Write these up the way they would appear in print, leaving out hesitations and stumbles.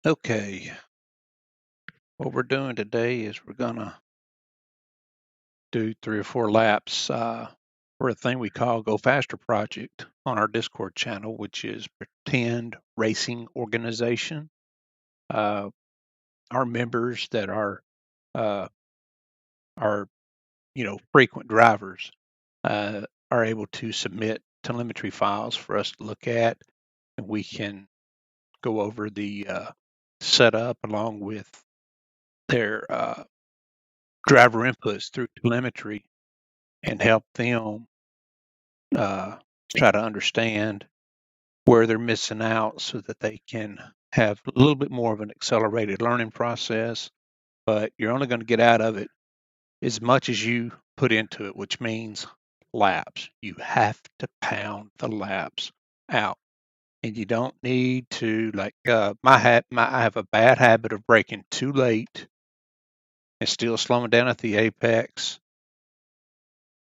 Okay, what we're doing today is we're gonna do 3 or 4 laps for a thing we call Go Faster Project on our Discord channel, which is Pretend Racing Organization. Uh, our members that uh, are frequent drivers are able to submit telemetry files for us to look at, and we can go over the setup along with their driver inputs through telemetry and help them uh, try to understand where they're missing out so that they can have a little bit more of an accelerated learning process. But you're only going to get out of it as much as you put into it, which means laps. You have to pound the laps out. And you don't need to I have a bad habit of braking too late and still slowing down at the apex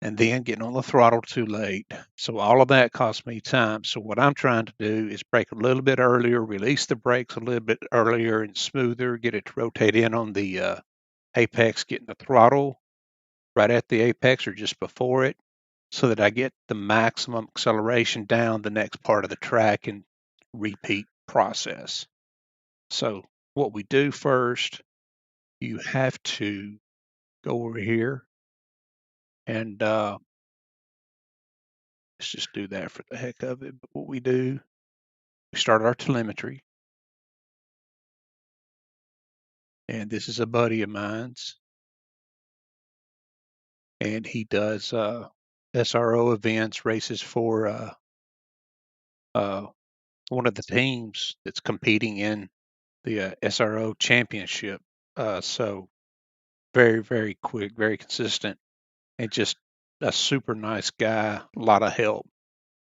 and then getting on the throttle too late. So all of that costs me time. So what I'm trying to do is brake a little bit earlier, release the brakes a little bit earlier and smoother, get it to rotate in on the apex, getting the throttle right at the apex or just before it, so that I get the maximum acceleration down the next part of the track and repeat process. So what we do first, you have to go over here and let's just do that for the heck of it. But what we do, we start our telemetry, and this is a buddy of mine's, and he does SRO events, races for uh, one of the teams that's competing in the SRO championship. So very, very quick, very consistent, and just a super nice guy, a lot of help.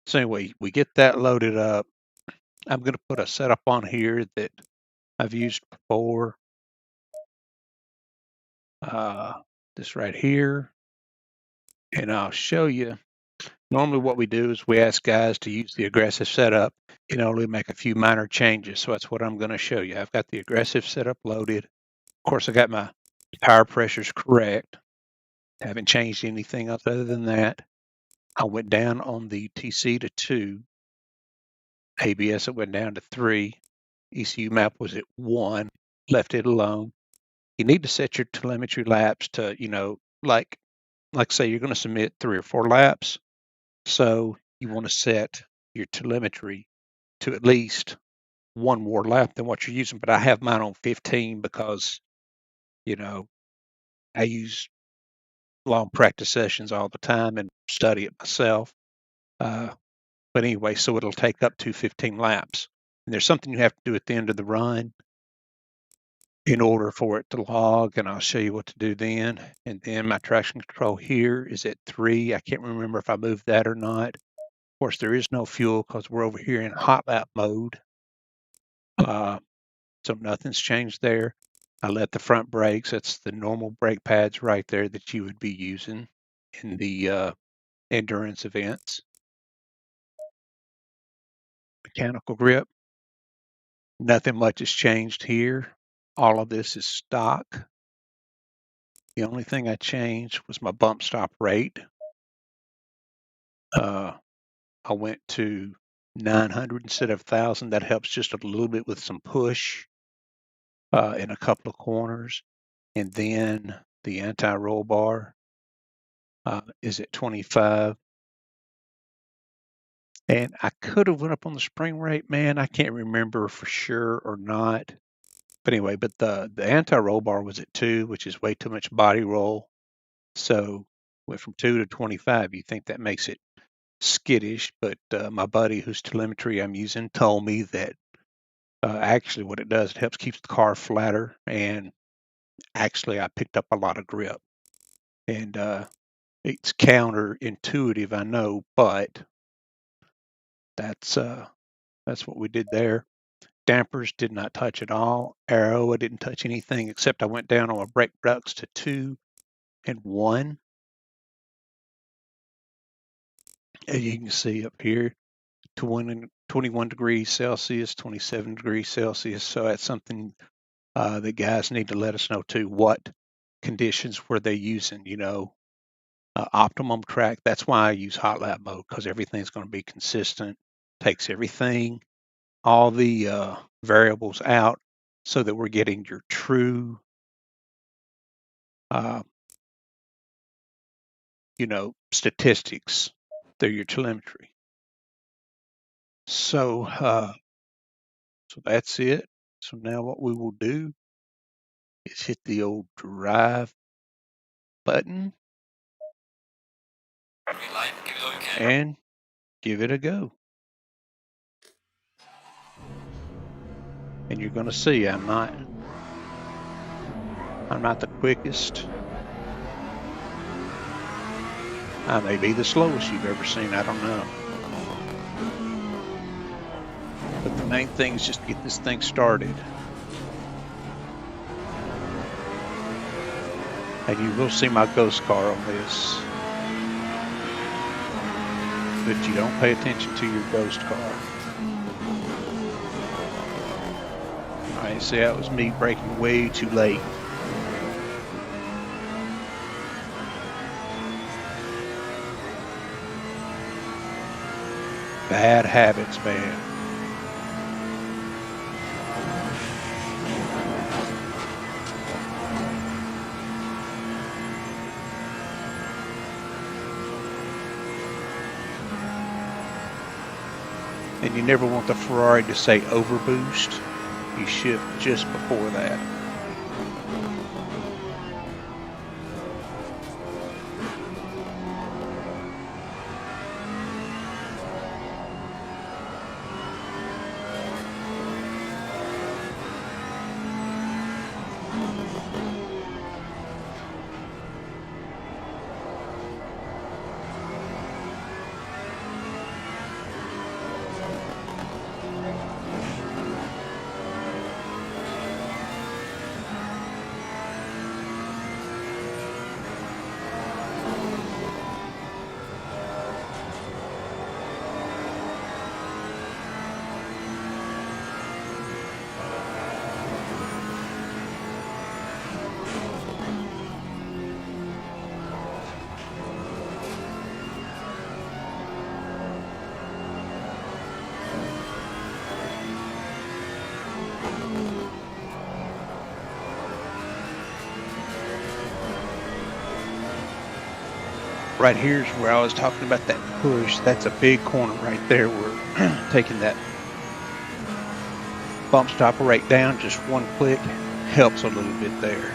So anyway, we get that loaded up. I'm going to put a setup on here that I've used before. Uh, this right here, and I'll show you. Normally, what we do is we ask guys to use the aggressive setup and only make a few minor changes. So that's what I'm going to show you. I've got the aggressive setup loaded. Of course, I got my tire pressures correct. Haven't changed anything else other than that. I went down on the TC to 2. ABS, it went down to 3. ECU map was at 1. Left it alone. You need to set your telemetry laps to, like say you're going to submit 3 or 4 laps. So you want to set your telemetry to at least one more lap than what you're using. But I have mine on 15 because, you know, I use long practice sessions all the time and study it myself. Uh, but anyway, so it'll take up to 15 laps. And there's something you have to do at the end of the run in order for it to log, and I'll show you what to do then. And then my traction control here is at 3. I can't remember if I moved that or not. Of course, there is no fuel because we're over here in hot lap mode. So nothing's changed there. I let the front brakes, that's the normal brake pads right there that you would be using in the endurance events. Mechanical grip, nothing much has changed here. All of this is stock. The only thing I changed was my bump stop rate. Uh, I went to 900 instead of 1,000. That helps just a little bit with some push in a couple of corners. And then the anti-roll bar is at 25. And I could have went up on the spring rate, man. I can't remember for sure or not. But anyway, but the anti-roll bar was at 2, which is way too much body roll. So went from 2 to 25. You think that makes it skittish, but my buddy whose telemetry I'm using told me that actually what it does, it helps keep the car flatter. And actually, I picked up a lot of grip. And it's counterintuitive, I know, but that's what we did there. Dampers did not touch at all. Aero, I didn't touch anything except I went down on my brake ducts to 2 and 1. As you can see up here, 21 degrees Celsius, 27 degrees Celsius. So that's something the guys need to let us know too. What conditions were they using? Optimum track. That's why I use hot lap mode, because everything's going to be consistent. Takes everything, all the variables out, so that we're getting your true, uh, statistics through your telemetry. So that's it. So now what we will do is hit the old drive button and give it a go. And you're going to see I'm not the quickest. I may be the slowest you've ever seen. I don't know. But the main thing is just get this thing started. And you will see my ghost car on this. But you don't pay attention to your ghost car. Alright, see, that was me braking way too late. Bad habits, man. And you never want the Ferrari to say overboost. You shift just before that. Right here's where I was talking about that push. That's a big corner right there. We're taking that bump stopper right down. Just one click helps a little bit there.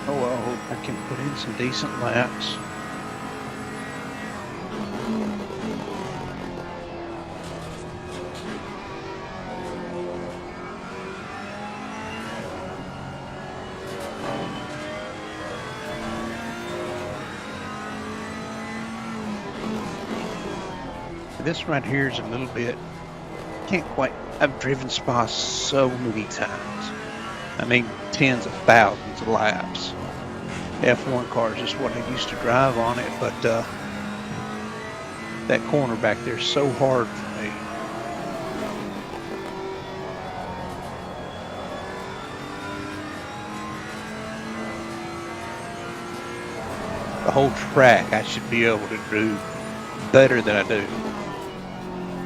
Oh, well, I hope I can put in some decent laps. This right here is a little bit, can't quite, I've driven Spa so many times. I mean, tens of thousands of laps. F1 cars is what I used to drive on it, but that corner back there is so hard for me. The whole track I should be able to do better than I do.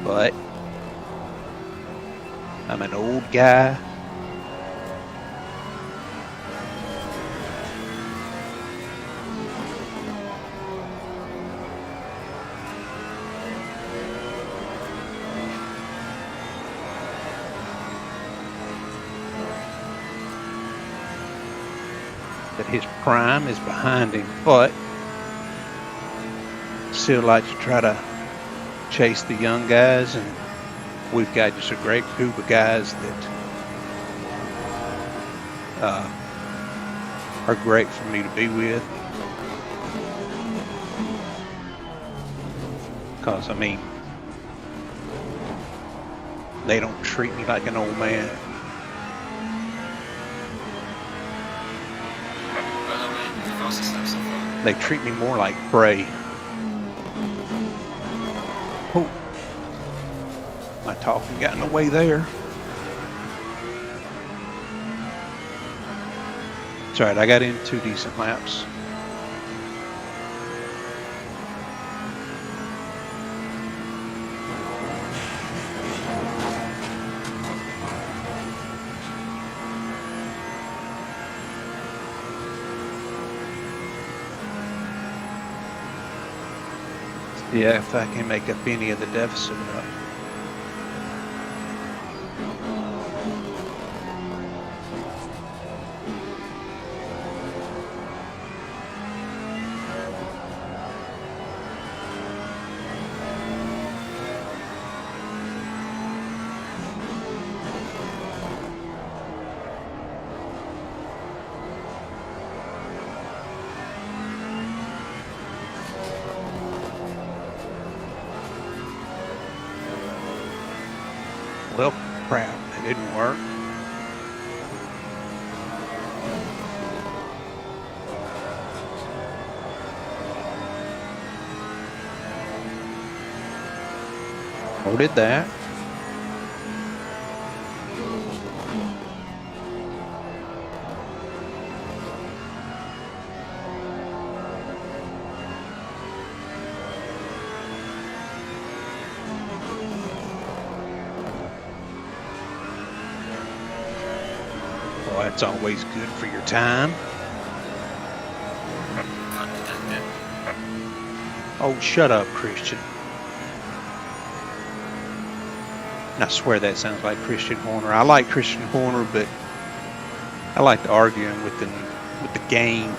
But I'm an old guy. That his prime is behind him, but still like to try to chase the young guys, and we've got just a great group of guys that are great for me to be with. Because, I mean, they don't treat me like an old man. They treat me more like prey. Oh, my talking got in the way there. It's all right, I got in 2 decent laps. Yeah, if I can make up any of the deficit up. Well, crap, that didn't work. Or did that. Well, that's always good for your time. Oh, shut up, Christian. I swear that sounds like Christian Horner. I like Christian Horner, but I like to argue him with the game.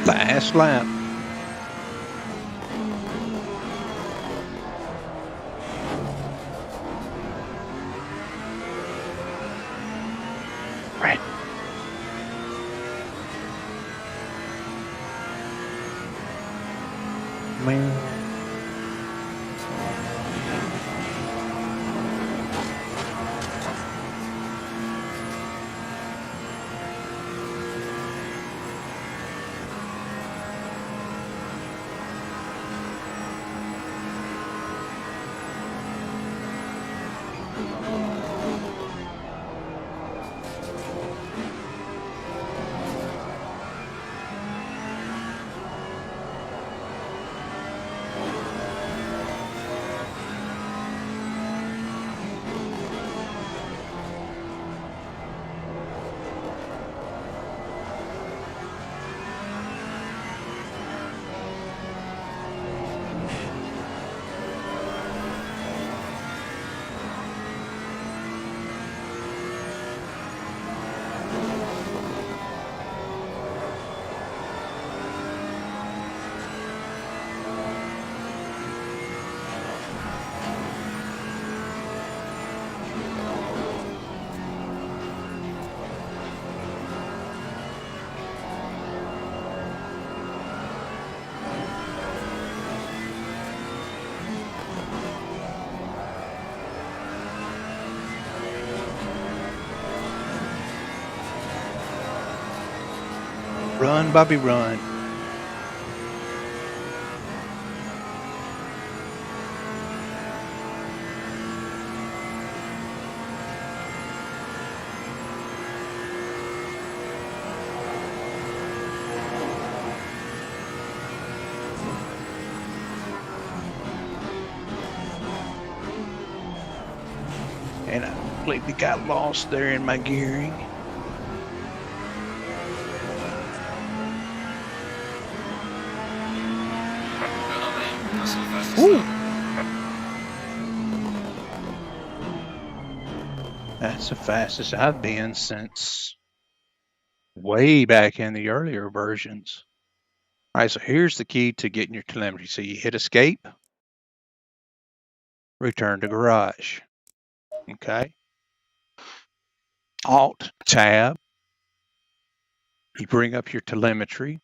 Last lap. Right. Man. Run, Bobby, run. completely got lost there in my gearing. Woo! That's the fastest I've been since way back in the earlier versions. All right, so here's the key to getting your telemetry. So you hit escape, return to garage. Okay. Alt tab. You bring up your telemetry.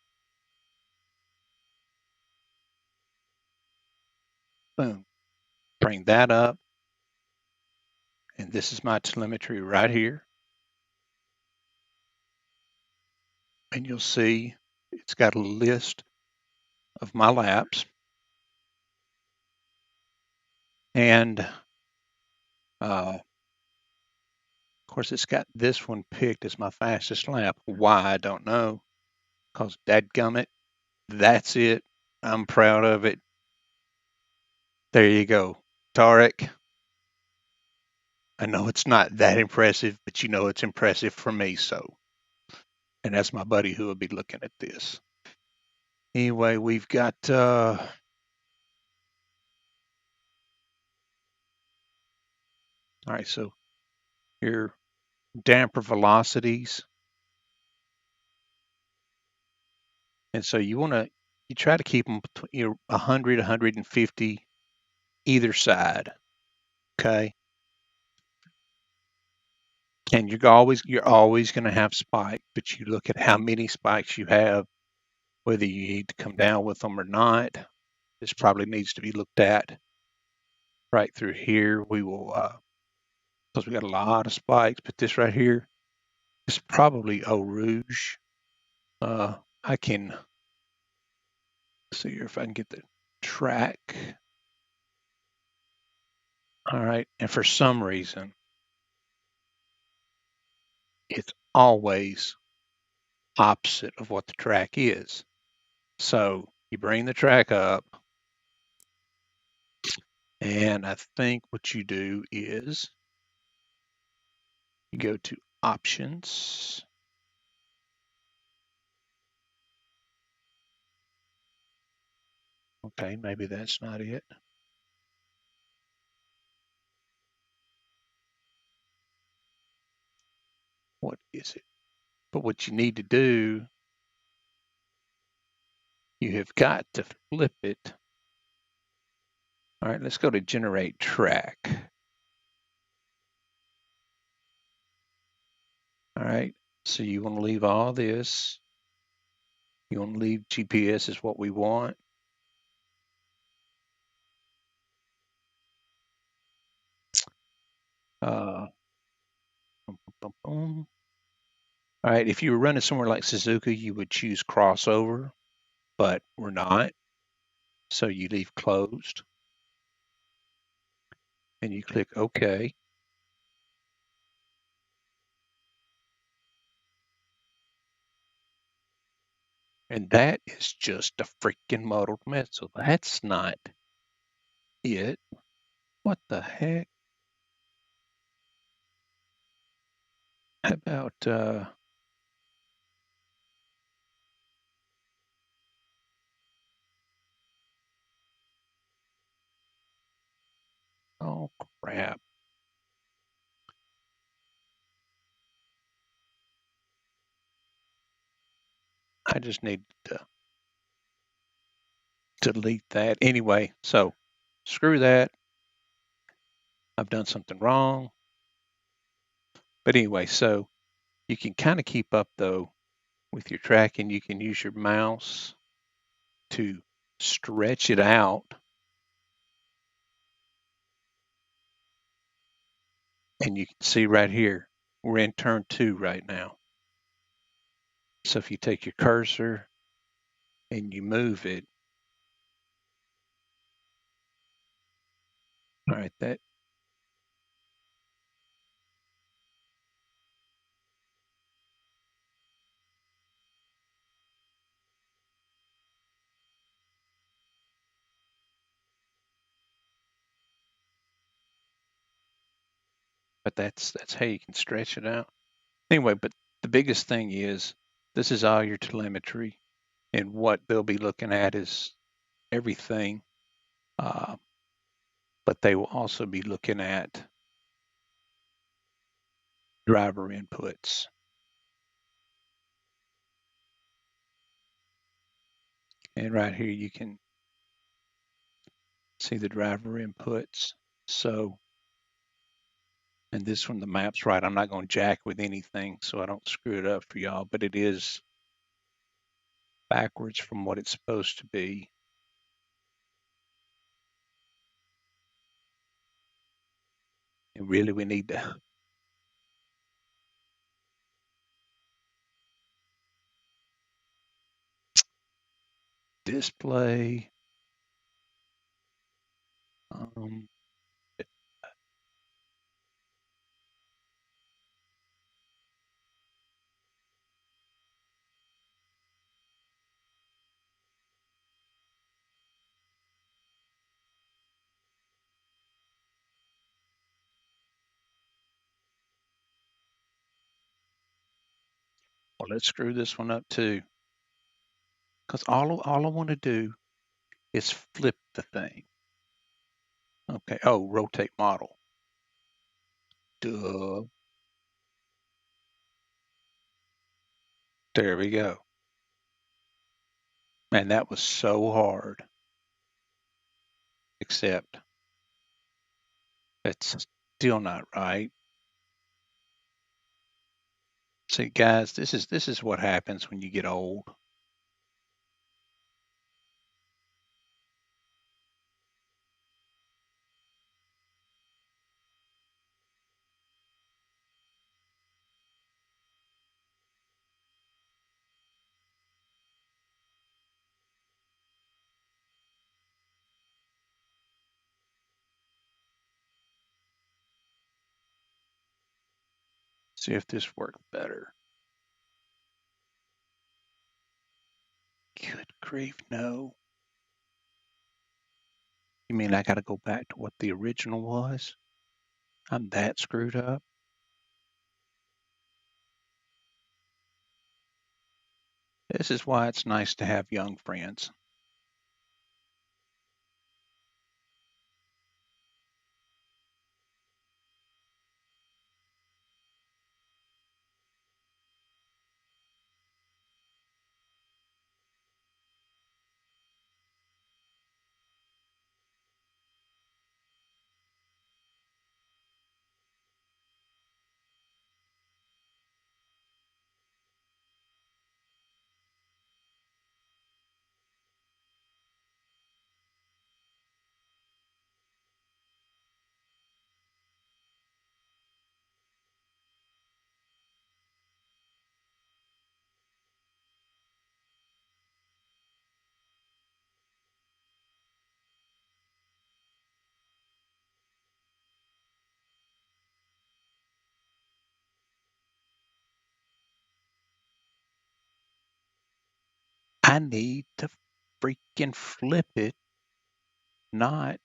Boom. Bring that up. And this is my telemetry right here. And you'll see it's got a list of my laps. And of course, it's got this one picked as my fastest lap. Why, I don't know. Because dadgummit, that's it. I'm proud of it. There you go. Tarek, I know it's not that impressive, but you know it's impressive for me, so. And that's my buddy who will be looking at this. Anyway, we've got all right, so your damper velocities. And so you try to keep them between 100, 150 either side. Okay. And you're always going to have spikes, but you look at how many spikes you have, whether you need to come down with them or not. This probably needs to be looked at. Right through here, we will, because we got a lot of spikes, but this right here is probably Eau Rouge. I can see here if I can get the track. All right, and for some reason, it's always opposite of what the track is. So you bring the track up, and I think what you do is you go to options. Okay, maybe that's not it. What is it? But what you need to do, you have got to flip it. All right, let's go to generate track. All right, so you want to leave all this. You want to leave GPS is what we want. Uh, boom, boom, boom. All right, if you were running somewhere like Suzuka, you would choose crossover, but we're not. So you leave closed and you click OK. And that is just a freaking muddled mess. So that's not it. What the heck? How about oh crap. I just need to delete that. Anyway, so screw that. I've done something wrong. But anyway, so you can kind of keep up though with your tracking. You can use your mouse to stretch it out. And you can see right here, we're in turn 2 right now. So if you take your cursor and you move it, all right, that but that's how you can stretch it out. Anyway, but the biggest thing is this is all your telemetry, and what they'll be looking at is everything, uh, but they will also be looking at driver inputs. And right here you can see the driver inputs. So, and this one, the map's right. I'm not going to jack with anything so I don't screw it up for y'all, but it is backwards from what it's supposed to be. And really, we need to display. Um, well, let's screw this one up too, because all I want to do is flip the thing. Okay. Oh, rotate model. Duh. There we go. Man, that was so hard. Except that's still not right. See, guys, this is what happens when you get old. See if this works better. Good grief, no. You mean I got to go back to what the original was? I'm that screwed up. This is why it's nice to have young friends. I need to freaking flip it, not.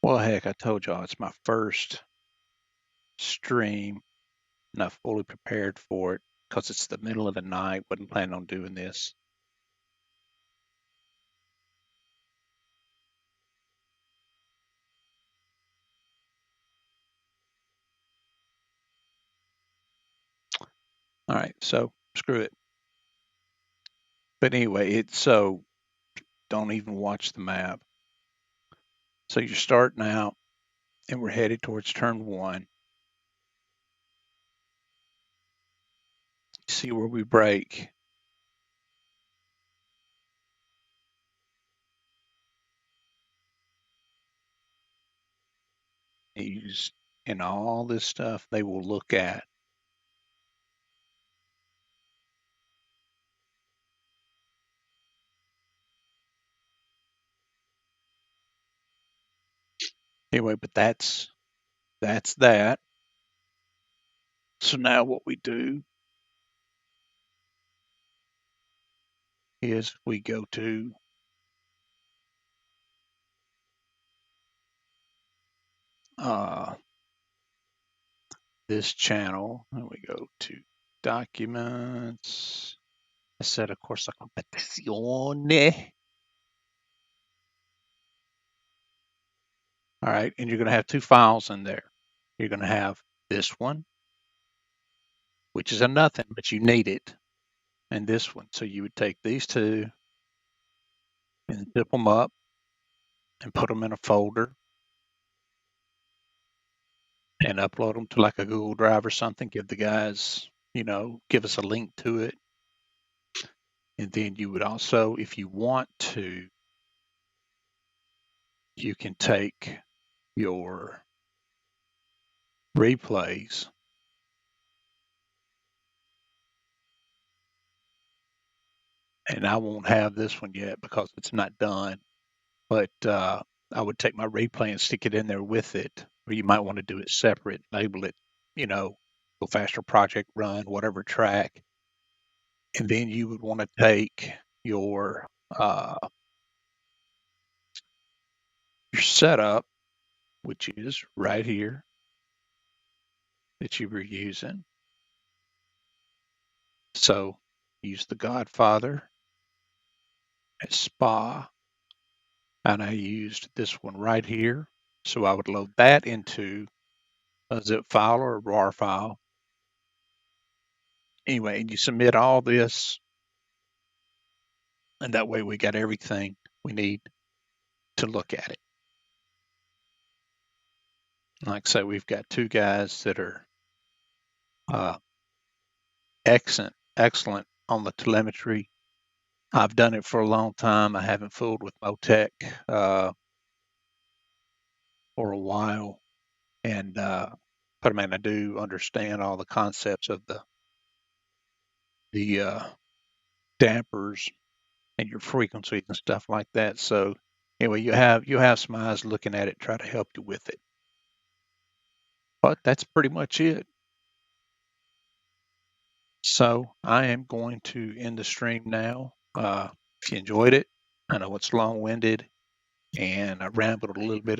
Well, heck, I told y'all it's my first stream, not fully prepared for it because it's the middle of the night. Wasn't planning on doing this. All right, so screw it. But anyway, it's so don't even watch the map. So you're starting out and we're headed towards turn one. See where we brake. Use and all this stuff they will look at. Anyway, but that's that. So now what we do is we go to this channel and we go to documents, Assetto Corsa Competizione. All right, and you're going to have two files in there. You're going to have this one, which is a nothing, but you need it, and this one. So you would take these two and zip them up and put them in a folder and upload them to like a Google Drive or something. Give the guys, give us a link to it. And then you would also, if you want to, you can take your replays and I won't have this one yet because it's not done. But I would take my replay and stick it in there with it, or you might want to do it separate, label it, go faster project run, whatever track. And then you would want to take uh, your setup, which is right here that you were using. So use the Godfather as spa, and I used this one right here. So I would load that into a zip file or a RAR file. Anyway, and you submit all this, and that way we got everything we need to look at it. Like I say, we've got two guys that are uh, excellent on the telemetry. I've done it for a long time. I haven't fooled with Motec for a while, and but I mean, I do understand all the concepts of the dampers and your frequencies and stuff like that. So anyway, you have some eyes looking at it, try to help you with it. But that's pretty much it. So I am going to end the stream now. If you enjoyed it, I know it's long-winded and I rambled a little bit in